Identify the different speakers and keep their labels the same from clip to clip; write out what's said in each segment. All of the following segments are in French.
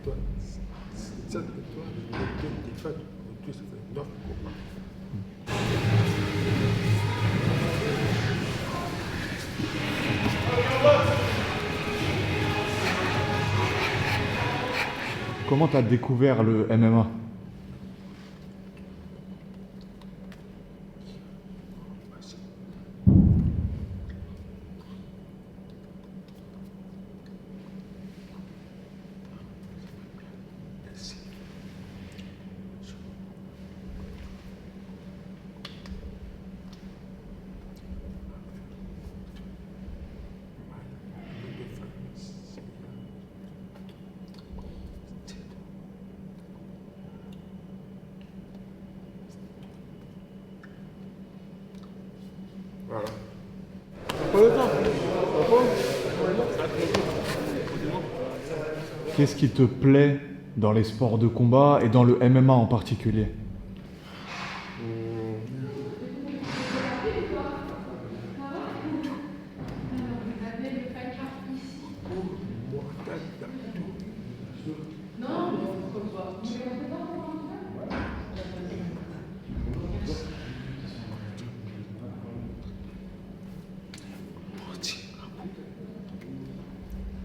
Speaker 1: toi, 7 victoires, 2 défaites, au-dessus, ça fait 9 combats.
Speaker 2: Comment tu as découvert le MMA?
Speaker 1: Voilà.
Speaker 2: Qu'est-ce qui te plaît dans les sports de combat et dans le MMA en particulier?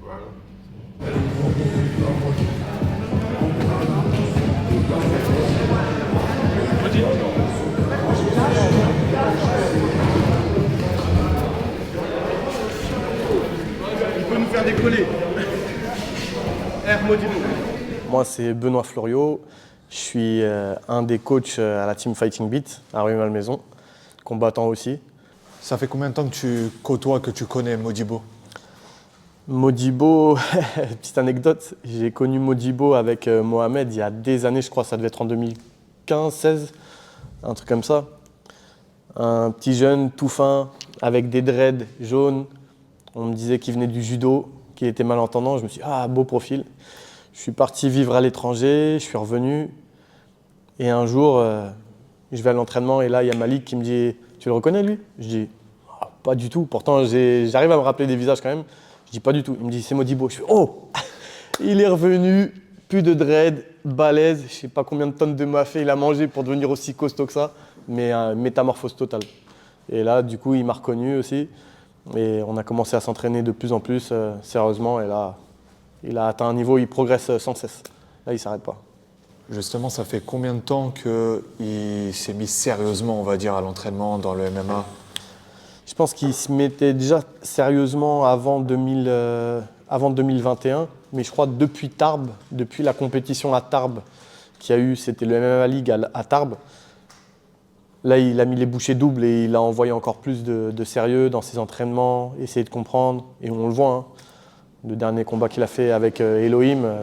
Speaker 1: Voilà.
Speaker 3: Il peut nous faire décoller. Modino.
Speaker 4: Moi, c'est Benoît Floriot. Je suis un des coachs à la team Fighting Beat, à Rueil-Malmaison, combattant aussi.
Speaker 2: Ça fait combien de temps que tu côtoies, que tu connais Modibo?
Speaker 4: Modibo, petite anecdote, j'ai connu Modibo avec Mohamed il y a des années, je crois, ça devait être en 2015-16, un truc comme ça. Un petit jeune tout fin, avec des dreads jaunes. On me disait qu'il venait du judo, qu'il était malentendant. Je me suis dit, ah, beau profil. Je suis parti vivre à l'étranger, je suis revenu. Et un jour, je vais à l'entraînement et là, il y a Malik qui me dit, tu le reconnais lui? Je dis, ah, pas du tout. Pourtant, j'arrive à me rappeler des visages quand même. Je dis, pas du tout. Il me dit, c'est Modibo. Je fais, oh! Il est revenu, plus de dread, balèze. Je sais pas combien de tonnes de mafé il a mangé pour devenir aussi costaud que ça. Mais métamorphose totale. Et là, du coup, il m'a reconnu aussi. Et on a commencé à s'entraîner de plus en plus sérieusement. Et là, il a atteint un niveau, il progresse sans cesse. Là, il ne s'arrête pas.
Speaker 2: Justement, ça fait combien de temps qu'il s'est mis sérieusement, on va dire, à l'entraînement dans le MMA?
Speaker 4: Je pense qu'il se mettait déjà sérieusement avant 2021. Mais je crois depuis Tarbes, depuis la compétition à Tarbes qu'il y a eu, c'était le MMA League à Tarbes. Là, il a mis les bouchées doubles et il a envoyé encore plus de sérieux dans ses entraînements, essayer de comprendre. Et on le voit, hein, le dernier combat qu'il a fait avec Elohim,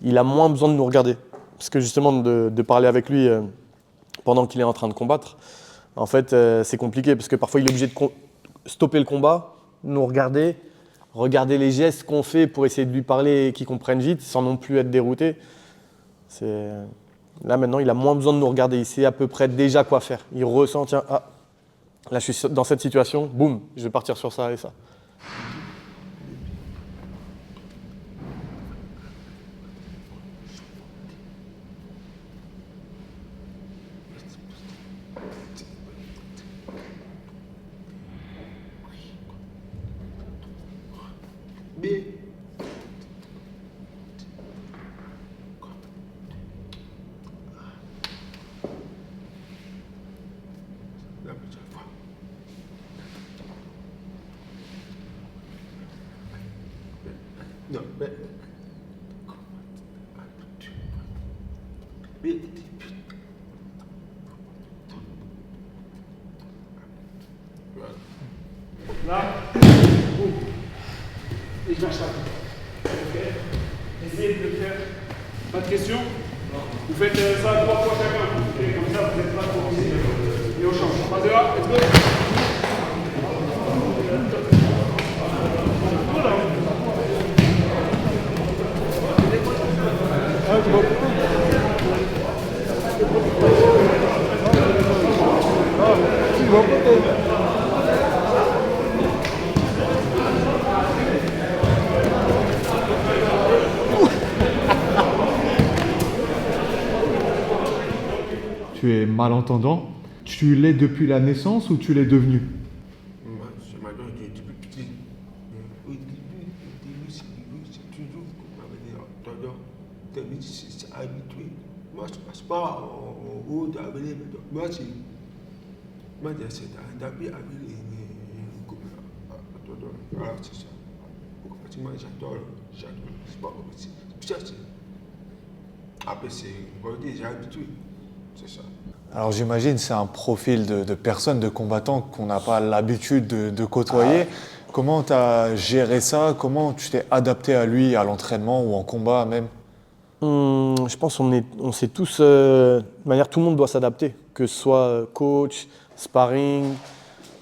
Speaker 4: il a moins besoin de nous regarder. Parce que justement, de parler avec lui pendant qu'il est en train de combattre, en fait, c'est compliqué parce que parfois, il est obligé de stopper le combat, nous regarder les gestes qu'on fait pour essayer de lui parler et qu'il comprenne vite, sans non plus être dérouté. Là, maintenant, il a moins besoin de nous regarder. Il sait à peu près déjà quoi faire. Il ressent, tiens, ah, là, je suis dans cette situation, boum, je vais partir sur ça et ça.
Speaker 1: B. La prochaine fois. Non, mais. Mais.
Speaker 3: Là. Boum. Et je lâche ça. Ok. Essayez de le faire. Pas de questions? Vous faites ça 3 fois chacun. Et comme ça, vous n'êtes pas trop visé. Et on change. 3, 2, 1, let's go.
Speaker 5: tu es malentendant. Tu l'es depuis la naissance ou tu l'es devenu?
Speaker 1: Moi, je m'adore depuis petit. Au début, c'est toujours comme on va dire, entendant. C'est habitué. Moi, je ne passe pas en haut d'amener. Moi, c'est d'habiller avec les entendants. Voilà, c'est ça. Moi, j'adore le sport aussi. Ça, c'est. Après, j'ai habitué. C'est ça.
Speaker 2: Alors j'imagine c'est un profil de personnes, de combattants qu'on n'a pas l'habitude de côtoyer. Comment tu as géré ça? Comment tu t'es adapté à lui, à l'entraînement ou en combat même?
Speaker 4: Je pense qu'on sait tous, de manière tout le monde doit s'adapter, que ce soit coach, sparring,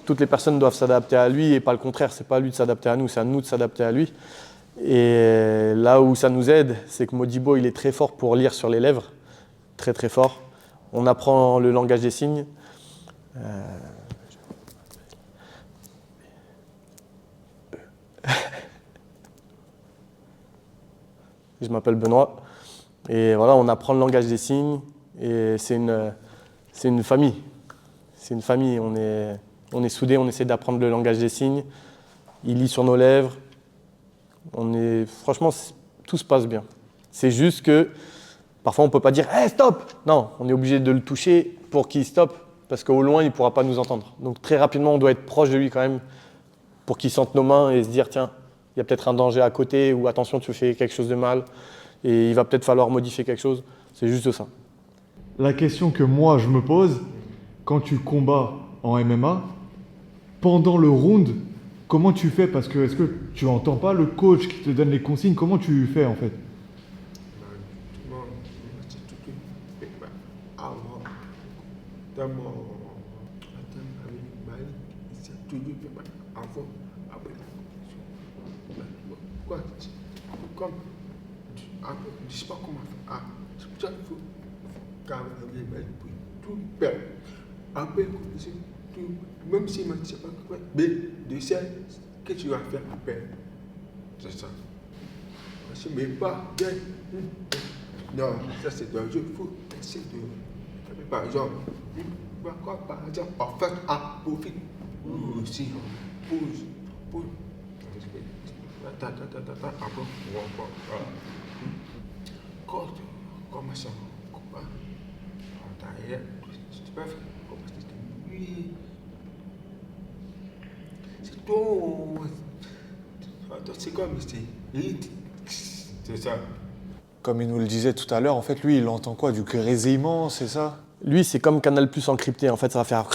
Speaker 4: toutes les personnes doivent s'adapter à lui et pas le contraire, c'est pas à lui de s'adapter à nous, c'est à nous de s'adapter à lui. Et là où ça nous aide, c'est que Modibo il est très fort pour lire sur les lèvres, très très fort. On apprend le langage des signes. Je m'appelle Benoît. Et voilà, on apprend le langage des signes. Et c'est une famille. C'est une famille. On est soudés, on essaie d'apprendre le langage des signes. Il lit sur nos lèvres. Franchement, tout se passe bien. C'est juste que parfois, on ne peut pas dire hey, « stop !» Non, on est obligé de le toucher pour qu'il stoppe, parce qu'au loin, il ne pourra pas nous entendre. Donc très rapidement, on doit être proche de lui quand même pour qu'il sente nos mains et se dire « Tiens, il y a peut-être un danger à côté » ou « Attention, tu fais quelque chose de mal et il va peut-être falloir modifier quelque chose. » C'est juste ça.
Speaker 5: La question que moi, je me pose, quand tu combats en MMA, pendant le round, comment tu fais? Parce que est-ce que tu n'entends pas le coach qui te donne les consignes? Comment tu fais en fait?
Speaker 1: Dans mon avec Mali, c'est toujours avant, après la quoi? Comme, je ne sais pas comment faire. C'est pour ça qu'il faut quand même Mali pour tout perdre. Après, même si je ne sais pas quoi, mais de ça, qu'est-ce que tu vas faire après? C'est ça. Je ne sais même pas bien. Non, ça c'est dangereux. Il faut essayer de. Par exemple, par exemple, en fait, profite aussi, pause. Attends, après, quand tu commences à combattre, tu peux faire oui. C'est tout. C'est comme c'est ça.
Speaker 2: Comme il nous le disait tout à l'heure, en fait, lui, il entend quoi? Du grésillement, c'est ça?
Speaker 4: Lui, c'est comme Canal+ encrypté. En fait, ça va faire...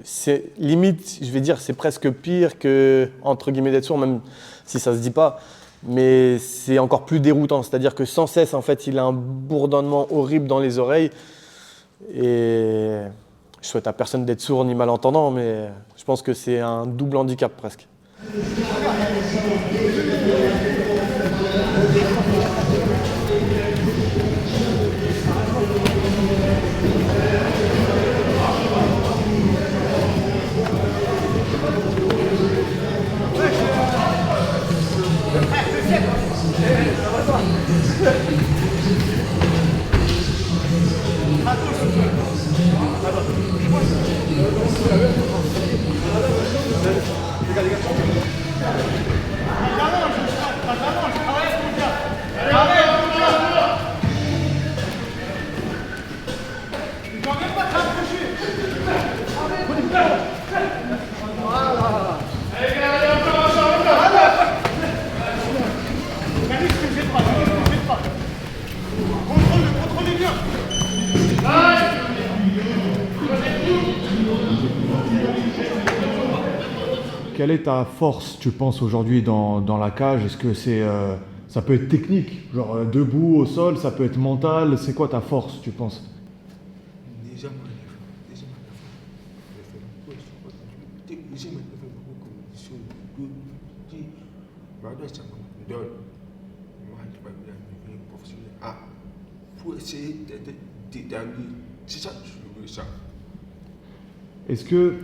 Speaker 4: C'est limite, je vais dire, c'est presque pire que, entre guillemets, d'être sourd, même si ça se dit pas. Mais c'est encore plus déroutant. C'est-à-dire que sans cesse, en fait, il a un bourdonnement horrible dans les oreilles. Et je souhaite à personne d'être sourd ni malentendant, mais je pense que c'est un double handicap presque.
Speaker 5: Quelle est ta force, tu penses, aujourd'hui dans la cage? Est-ce que ça peut être technique, genre debout, au sol, ça peut être mental? C'est quoi ta force, tu penses?
Speaker 1: Déjà, pour essayer d'établir, c'est ça que je veux ça.
Speaker 5: Est-ce que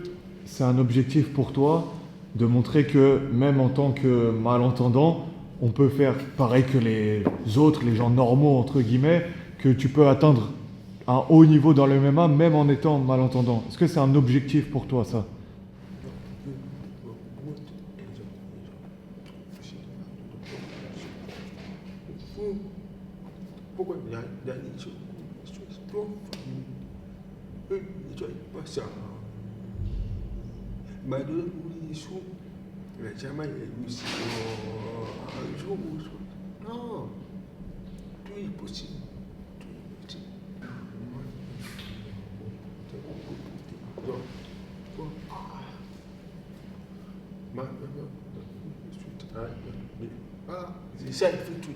Speaker 5: c'est un objectif pour toi de montrer que même en tant que malentendant, on peut faire pareil que les autres, les gens normaux entre guillemets, que tu peux atteindre un haut niveau dans le MMA, même en étant malentendant? Est-ce que c'est un objectif pour toi, ça?
Speaker 1: Pourquoi il y a des choses trop familles. Tu vois pas ça. Mais de les choses, les jamais réussi un jour ou autre. Non, tout est possible. Tout est possible. C'est ça, il faut tout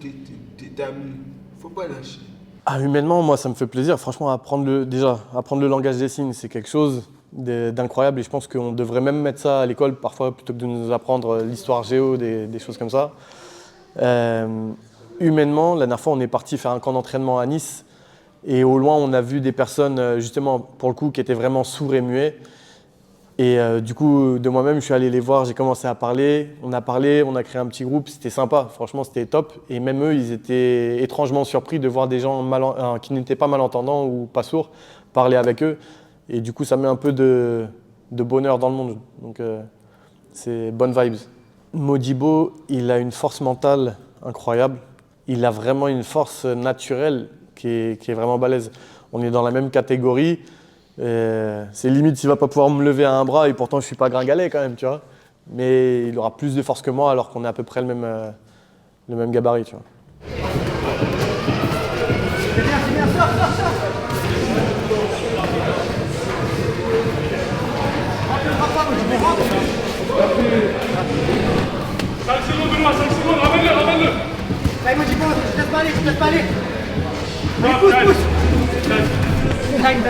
Speaker 1: déterminer. Il ne faut pas lâcher.
Speaker 4: Ah, humainement, moi, ça me fait plaisir. Franchement, apprendre le langage des signes, c'est quelque chose d'incroyable. Et je pense qu'on devrait même mettre ça à l'école parfois, plutôt que de nous apprendre l'histoire géo, des choses comme ça. Humainement, la dernière fois, on est parti faire un camp d'entraînement à Nice. Et au loin, on a vu des personnes, justement, pour le coup, qui étaient vraiment sourds et muets. Et du coup, de moi-même, je suis allé les voir, j'ai commencé à parler, on a créé un petit groupe, c'était sympa, franchement, c'était top. Et même eux, ils étaient étrangement surpris de voir des gens qui n'étaient pas malentendants ou pas sourds parler avec eux. Et du coup, ça met un peu de bonheur dans le monde. Donc, c'est bonnes vibes. Modibo, il a une force mentale incroyable. Il a vraiment une force naturelle qui est vraiment balèze. On est dans la même catégorie. C'est limite s'il va pas pouvoir me lever à un bras et pourtant je suis pas gringalet quand même, tu vois. Mais il aura plus de force que moi alors qu'on est à peu près le même gabarit, tu vois.
Speaker 3: Ramène-le.
Speaker 6: Allez, moi j'y pense, je te laisse pas aller. Allez, pousse. Time.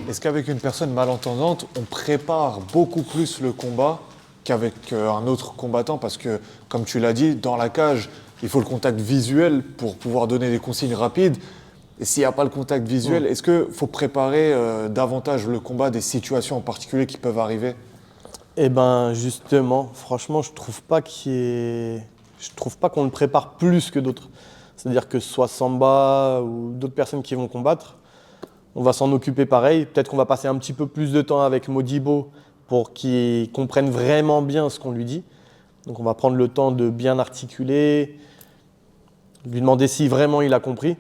Speaker 2: Est-ce qu'avec une personne malentendante, on prépare beaucoup plus le combat qu'avec un autre combattant? Parce que, comme tu l'as dit, dans la cage, il faut le contact visuel pour pouvoir donner des consignes rapides. Et s'il n'y a pas le contact visuel, est-ce qu'il faut préparer davantage le combat, des situations en particulier qui peuvent arriver?
Speaker 4: Eh ben justement, franchement, je trouve pas qu'on le prépare plus que d'autres. C'est-à-dire que ce soit Samba ou d'autres personnes qui vont combattre, on va s'en occuper pareil. Peut-être qu'on va passer un petit peu plus de temps avec Modibo pour qu'il comprenne vraiment bien ce qu'on lui dit. Donc on va prendre le temps de bien articuler, lui demander si vraiment il a compris.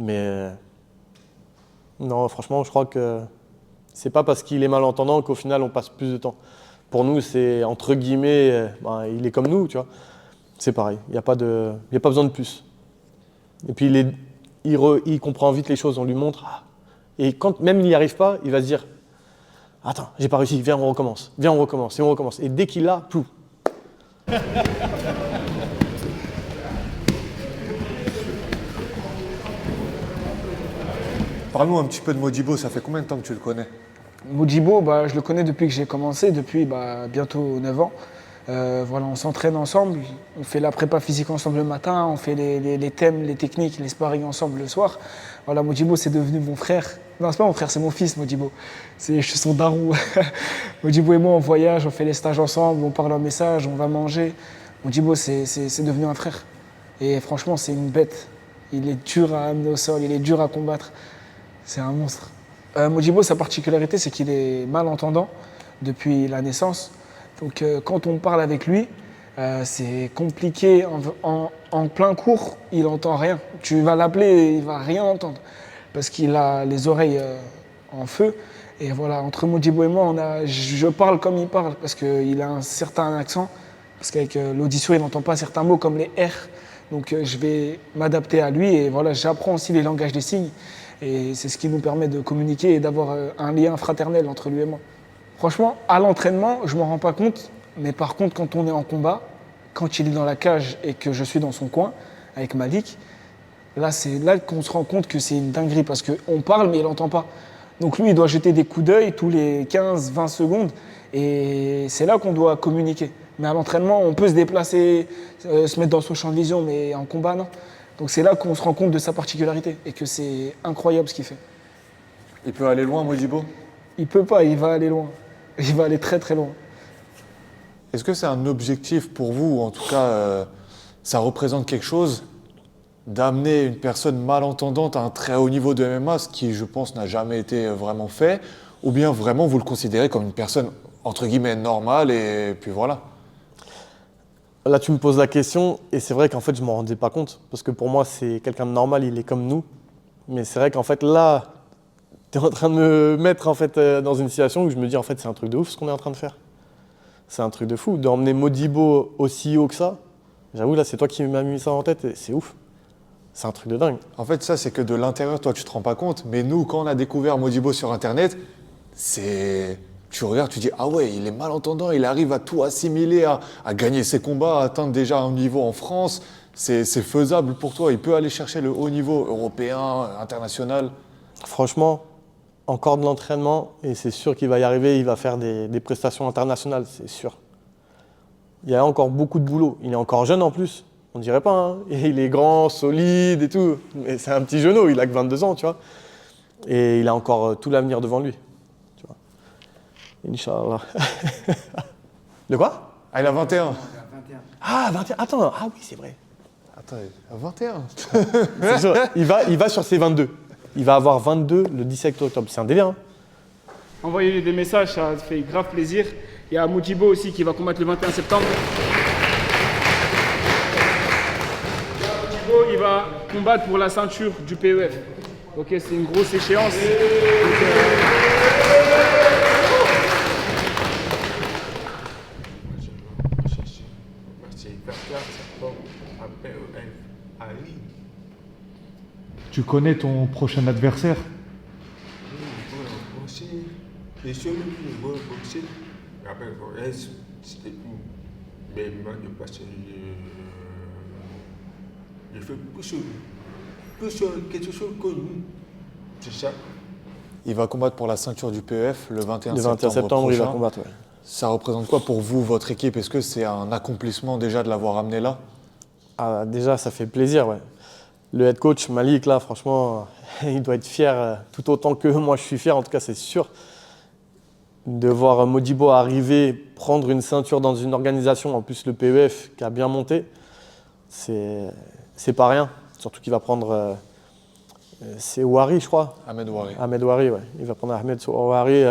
Speaker 4: Mais non, franchement, je crois que c'est pas parce qu'il est malentendant qu'au final on passe plus de temps. Pour nous, c'est entre guillemets, il est comme nous, tu vois. C'est pareil, il n'y a pas besoin de plus. Et puis il comprend vite les choses, on lui montre. Et quand même il n'y arrive pas, il va se dire « Attends, j'ai pas réussi, viens on recommence. » Et on recommence. Et dès qu'il l'a, plouf.
Speaker 2: Parle-nous un petit peu de Modibo, ça fait combien de temps que tu le connais?
Speaker 6: Modibo, je le connais depuis que j'ai commencé, depuis bientôt 9 ans. Voilà, on s'entraîne ensemble, on fait la prépa physique ensemble le matin, on fait les thèmes, les techniques, les sparring ensemble le soir. Voilà, Modibo, c'est devenu mon frère. Non, c'est pas mon frère, c'est mon fils, Modibo. Je suis son darou. Modibo et moi, on voyage, on fait les stages ensemble, on parle en message, on va manger. Modibo, c'est devenu un frère. Et franchement, c'est une bête. Il est dur à amener au sol, il est dur à combattre. C'est un monstre. Modibo, sa particularité, c'est qu'il est malentendant depuis la naissance. Donc quand on parle avec lui, c'est compliqué. En plein cours, il n'entend rien. Tu vas l'appeler, il ne va rien entendre. Parce qu'il a les oreilles en feu. Et voilà, entre Modibo et moi, je parle comme il parle. Parce qu'il a un certain accent. Parce qu'avec l'audition, il n'entend pas certains mots comme les R. Donc je vais m'adapter à lui. Et voilà, j'apprends aussi les langages des signes. Et c'est ce qui nous permet de communiquer et d'avoir un lien fraternel entre lui et moi. Franchement, à l'entraînement, je ne m'en rends pas compte. Mais par contre, quand on est en combat, quand il est dans la cage et que je suis dans son coin, avec Malik, là, c'est là qu'on se rend compte que c'est une dinguerie. Parce qu'on parle, mais il n'entend pas. Donc lui, il doit jeter des coups d'œil tous les 15-20 secondes. Et c'est là qu'on doit communiquer. Mais à l'entraînement, on peut se déplacer, se mettre dans son champ de vision, mais en combat, non. Donc c'est là qu'on se rend compte de sa particularité et que c'est incroyable ce qu'il fait.
Speaker 2: Il peut aller loin, Modibo?
Speaker 6: Il peut pas, il va aller loin. Il va aller très très loin.
Speaker 2: Est-ce que c'est un objectif pour vous, ou en tout cas, ça représente quelque chose d'amener une personne malentendante à un très haut niveau de MMA, ce qui, je pense, n'a jamais été vraiment fait, ou bien vraiment vous le considérez comme une personne, entre guillemets, normale, et puis voilà.
Speaker 4: Là, tu me poses la question, et c'est vrai qu'en fait, je ne m'en rendais pas compte. Parce que pour moi, c'est quelqu'un de normal, il est comme nous. Mais c'est vrai qu'en fait, là, tu es en train de me mettre en fait, dans une situation où je me dis, en fait, c'est un truc de ouf ce qu'on est en train de faire. C'est un truc de fou. D'emmener Modibo aussi haut que ça, j'avoue, là, c'est toi qui m'as mis ça en tête, et c'est ouf. C'est un truc de dingue.
Speaker 2: En fait, ça, c'est que de l'intérieur, toi, tu te rends pas compte. Mais nous, quand on a découvert Modibo sur Internet, tu regardes, tu dis, ah ouais, il est malentendant, il arrive à tout assimiler, à gagner ses combats, à atteindre déjà un niveau en France. C'est faisable pour toi. Il peut aller chercher le haut niveau européen, international.
Speaker 4: Franchement, encore de l'entraînement, et c'est sûr qu'il va y arriver, il va faire des prestations internationales, c'est sûr. Il y a encore beaucoup de boulot. Il est encore jeune en plus, on dirait pas, hein. Et il est grand, solide et tout. Mais c'est un petit genou, il a que 22 ans, tu vois. Et il a encore tout l'avenir devant lui. Tu vois. Inch'Allah. De quoi?
Speaker 2: Ah, il a 21.
Speaker 4: Ah, 21. Attends, ah oui, c'est vrai.
Speaker 2: Attends, il a 21.
Speaker 4: C'est sûr. Il va sur ses 22. Il va avoir 22 le 17 octobre. C'est un délire, hein.
Speaker 3: Envoyez-lui des messages, ça fait grave plaisir. Il y a Modibo aussi qui va combattre le 21 septembre. Modibo, il va combattre pour la ceinture du PEF. Ok, c'est une grosse échéance. Donc,
Speaker 5: Tu connais ton prochain adversaire?
Speaker 1: Les choses qui vont boxer, après le reste, c'était tout. Mais moi, je passe, je fais plus quelque chose connu. C'est ça.
Speaker 2: Il va combattre pour la ceinture du PEF le 21
Speaker 4: Le 21 septembre, il va
Speaker 2: prochain.
Speaker 4: combattre, ouais.
Speaker 2: Ça représente quoi pour vous, votre équipe? Est-ce que c'est un accomplissement déjà de l'avoir amené là?
Speaker 4: Ah, déjà, ça fait plaisir, ouais. Le head coach Malik, là, franchement, il doit être fier, tout autant que moi je suis fier, en tout cas, c'est sûr. De voir Modibo arriver, prendre une ceinture dans une organisation, en plus le PEF qui a bien monté, c'est pas rien. Surtout qu'il va prendre, c'est Ouari, je crois.
Speaker 2: Ahmed Ouari.
Speaker 4: Ahmed Ouari, ouais. Il va prendre Ahmed Ouari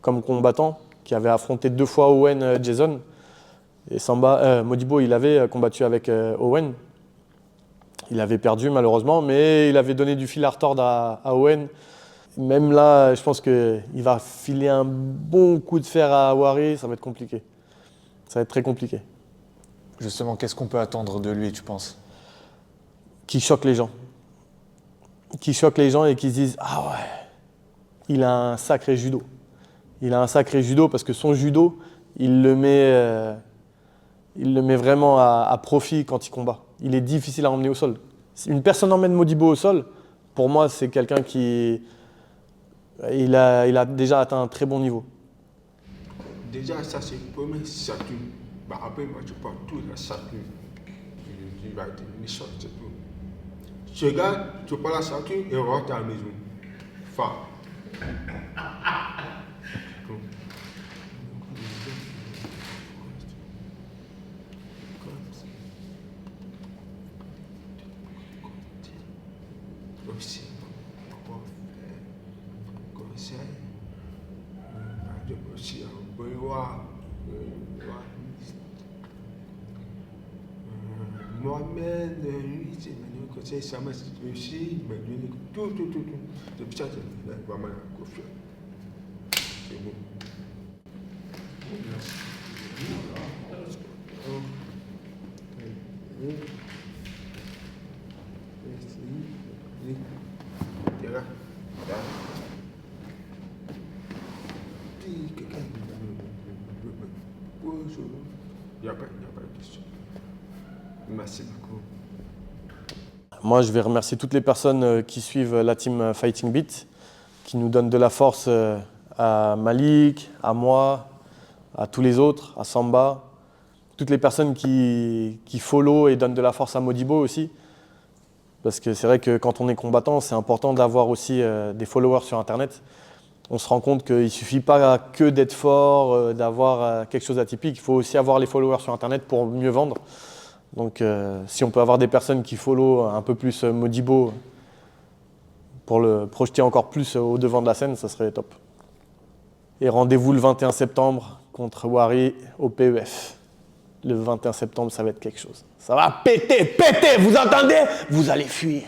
Speaker 4: comme combattant, qui avait affronté 2 fois Owen Jason. Et Modibo, il avait combattu avec Owen. Il avait perdu malheureusement, mais il avait donné du fil à retordre à Owen. Même là, je pense qu'il va filer un bon coup de fer à Ouari, ça va être compliqué. Ça va être très compliqué.
Speaker 2: Justement, qu'est-ce qu'on peut attendre de lui, tu penses?
Speaker 4: Qui choque les gens. Qui choque les gens et qui se disent « Ah ouais, il a un sacré judo. » Il a un sacré judo parce que son judo, il le met vraiment à profit quand il combat. Il est difficile à emmener au sol. Si une personne emmène Modibo au sol, pour moi, c'est quelqu'un qui... Il a déjà atteint un très bon niveau.
Speaker 1: Déjà, ça c'est le premier statut. Bah, après, moi, je prends tout le statut. Il va être méchant, c'est tout. Ce gars, tu prends la statut et rentre à la maison. Enfin. Aussi, conseil, aussi un beurre, Mohamed, lui, c'est un conseil, ça m'a aussi, il m'a donné tout. C'est pour ça que j'ai vraiment la confiance. C'est bon. Il n'y a pas de question. Merci beaucoup.
Speaker 4: Moi, je vais remercier toutes les personnes qui suivent la team Fighting Beat, qui nous donnent de la force à Malik, à moi, à tous les autres, à Samba, toutes les personnes qui follow et donnent de la force à Modibo aussi. Parce que c'est vrai que quand on est combattant, c'est important d'avoir aussi des followers sur Internet. On se rend compte qu'il ne suffit pas que d'être fort, d'avoir quelque chose d'atypique. Il faut aussi avoir les followers sur Internet pour mieux vendre. Donc si on peut avoir des personnes qui follow un peu plus Modibo pour le projeter encore plus au devant de la scène, ça serait top. Et rendez-vous le 21 septembre contre Wari au PEF. Le 21 septembre, ça va être quelque chose. Ça va péter, péter, vous entendez? Vous allez fuir.